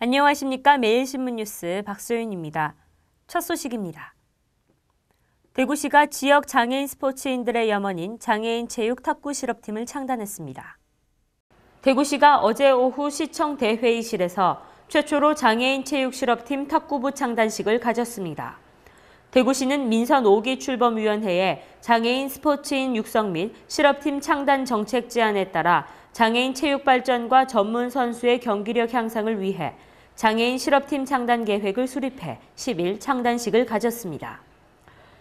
안녕하십니까. 매일신문 뉴스 박소윤입니다. 첫 소식입니다. 대구시가 지역 장애인 스포츠인들의 염원인 장애인 체육 탁구 실업팀을 창단했습니다. 대구시가 어제 오후 시청 대회의실에서 최초로 장애인 체육 실업팀 탁구부 창단식을 가졌습니다. 대구시는 민선 5기 출범위원회에 장애인 스포츠인 육성 및 실업팀 창단 정책 제안에 따라 장애인 체육 발전과 전문 선수의 경기력 향상을 위해 장애인 실업팀 창단 계획을 수립해 10일 창단식을 가졌습니다.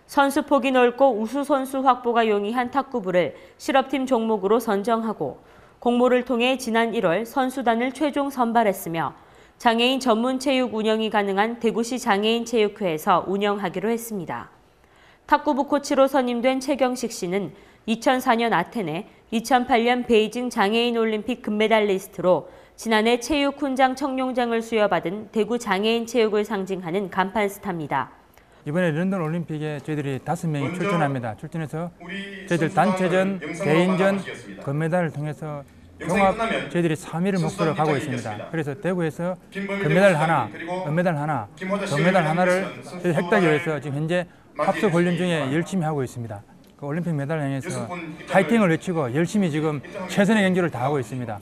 선수 폭이 넓고 우수 선수 확보가 용이한 탁구부를 실업팀 종목으로 선정하고 공모를 통해 지난 1월 선수단을 최종 선발했으며 장애인 전문 체육 운영이 가능한 대구시 장애인 체육회에서 운영하기로 했습니다. 탁구부 코치로 선임된 최경식 씨는 2004년 아테네, 2008년 베이징 장애인 올림픽 금메달리스트로 지난해 체육 훈장 청룡장을 수여받은 대구 장애인 체육을 상징하는 간판 스타입니다. 이번에 런던 올림픽에 저희들이 5명이 출전합니다. 출전해서 저희들 단체전, 개인전, 금메달을 통해서 종합 저희들이 3위를 목표로 가고 있습니다. 그래서 대구에서 금메달 하나, 은메달 하나, 동메달 하나를 획득하기 위해서 지금 현재 합수 훈련 중에 열심히 하고 있습니다. 그 올림픽 메달을 향해서 파이팅을 외치고 열심히 지금 최선의 경기를 다하고 있습니다.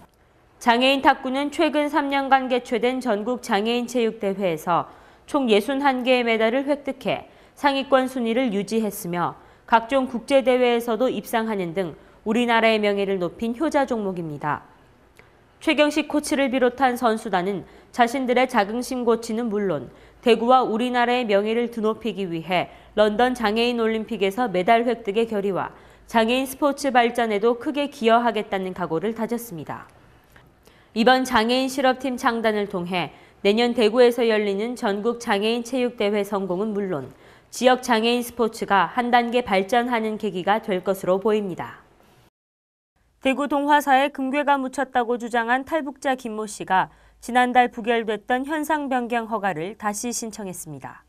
장애인 탁구는 최근 3년간 개최된 전국 장애인 체육대회에서 총 61개의 메달을 획득해 상위권 순위를 유지했으며 각종 국제대회에서도 입상하는 등 우리나라의 명예를 높인 효자 종목입니다. 최경식 코치를 비롯한 선수단은 자신들의 자긍심 고치는 물론 대구와 우리나라의 명예를 드높이기 위해 런던 장애인 올림픽에서 메달 획득의 결의와 장애인 스포츠 발전에도 크게 기여하겠다는 각오를 다졌습니다. 이번 장애인 실업팀 창단을 통해 내년 대구에서 열리는 전국 장애인 체육대회 성공은 물론 지역 장애인 스포츠가 한 단계 발전하는 계기가 될 것으로 보입니다. 대구 동화사에 금괴가 묻혔다고 주장한 탈북자 김모 씨가 지난달 부결됐던 현상 변경 허가를 다시 신청했습니다.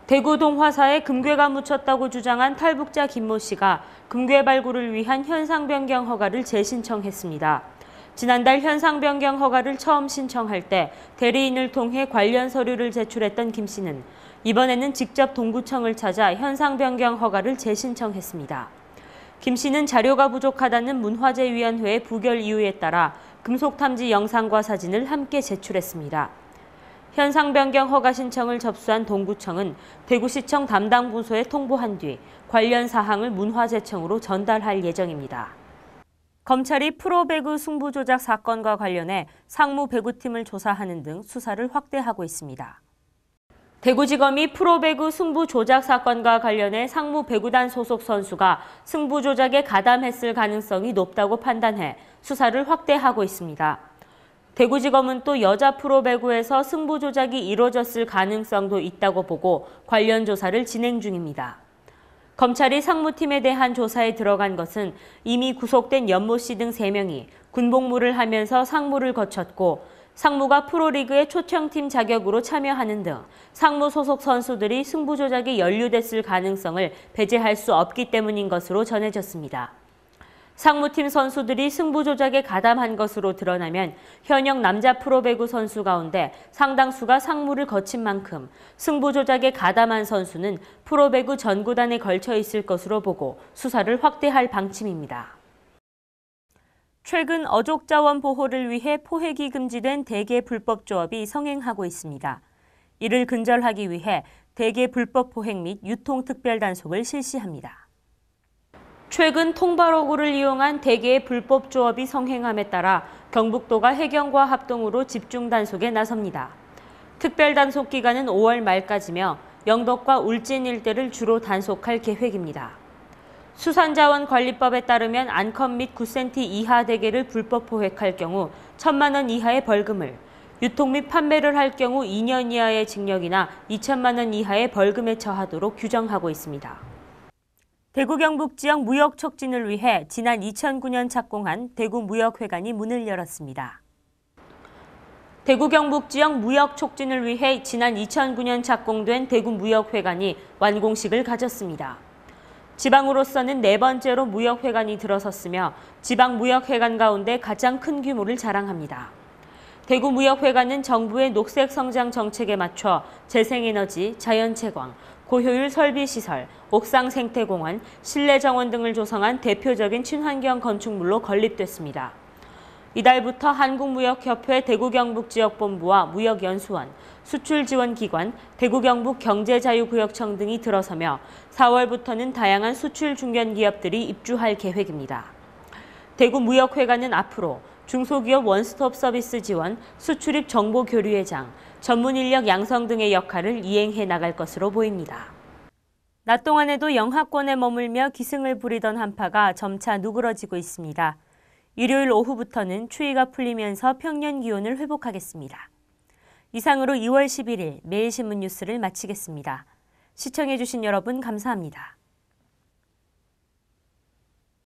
대구 동화사에 금괴가 묻혔다고 주장한 탈북자 김모 씨가 금괴 발굴을 위한 현상 변경 허가를 재신청했습니다. 지난달 현상 변경 허가를 처음 신청할 때 대리인을 통해 관련 서류를 제출했던 김 씨는 이번에는 직접 동구청을 찾아 현상 변경 허가를 재신청했습니다. 김 씨는 자료가 부족하다는 문화재위원회의 부결 이유에 따라 금속 탐지 영상과 사진을 함께 제출했습니다. 현상 변경 허가 신청을 접수한 동구청은 대구시청 담당 부서에 통보한 뒤 관련 사항을 문화재청으로 전달할 예정입니다. 검찰이 프로배구 승부 조작 사건과 관련해 상무 배구팀을 조사하는 등 수사를 확대하고 있습니다. 대구지검이 프로배구 승부 조작 사건과 관련해 상무 배구단 소속 선수가 승부 조작에 가담했을 가능성이 높다고 판단해 수사를 확대하고 있습니다. 대구지검은 또 여자 프로배구에서 승부 조작이 이루어졌을 가능성도 있다고 보고 관련 조사를 진행 중입니다. 검찰이 상무팀에 대한 조사에 들어간 것은 이미 구속된 연모 씨 등 3명이 군복무를 하면서 상무를 거쳤고 상무가 프로리그의 초청팀 자격으로 참여하는 등 상무 소속 선수들이 승부 조작에 연루됐을 가능성을 배제할 수 없기 때문인 것으로 전해졌습니다. 상무팀 선수들이 승부 조작에 가담한 것으로 드러나면 현역 남자 프로배구 선수 가운데 상당수가 상무를 거친 만큼 승부 조작에 가담한 선수는 프로배구 전 구단에 걸쳐 있을 것으로 보고 수사를 확대할 방침입니다. 최근 어족자원 보호를 위해 포획이 금지된 대게 불법 조업이 성행하고 있습니다. 이를 근절하기 위해 대게 불법 포획 및 유통 특별 단속을 실시합니다. 최근 통발어구를 이용한 대게의 불법 조업이 성행함에 따라 경북도가 해경과 합동으로 집중 단속에 나섭니다. 특별 단속 기간은 5월 말까지며 영덕과 울진 일대를 주로 단속할 계획입니다. 수산자원관리법에 따르면 암컷 및 9cm 이하 대게를 불법 포획할 경우 1,000만 원 이하의 벌금을, 유통 및 판매를 할 경우 2년 이하의 징역이나 2천만 원 이하의 벌금에 처하도록 규정하고 있습니다. 대구 경북 지역 무역 촉진을 위해 지난 2009년 착공한 대구 무역회관이 문을 열었습니다. 대구 경북 지역 무역 촉진을 위해 지난 2009년 착공된 대구 무역회관이 완공식을 가졌습니다. 지방으로서는 4번째로 무역회관이 들어섰으며 지방 무역회관 가운데 가장 큰 규모를 자랑합니다. 대구무역회관은 정부의 녹색 성장 정책에 맞춰 재생에너지, 자연채광, 고효율 설비시설, 옥상 생태공원, 실내 정원 등을 조성한 대표적인 친환경 건축물로 건립됐습니다. 이달부터 한국무역협회 대구경북지역본부와 무역연수원, 수출지원기관, 대구경북경제자유구역청 등이 들어서며 4월부터는 다양한 수출 중견기업들이 입주할 계획입니다. 대구무역회관은 앞으로 중소기업 원스톱 서비스 지원, 수출입 정보 교류의 장, 전문 인력 양성 등의 역할을 이행해 나갈 것으로 보입니다. 낮 동안에도 영하권에 머물며 기승을 부리던 한파가 점차 누그러지고 있습니다. 일요일 오후부터는 추위가 풀리면서 평년 기온을 회복하겠습니다. 이상으로 2월 11일 매일신문 뉴스를 마치겠습니다. 시청해주신 여러분 감사합니다.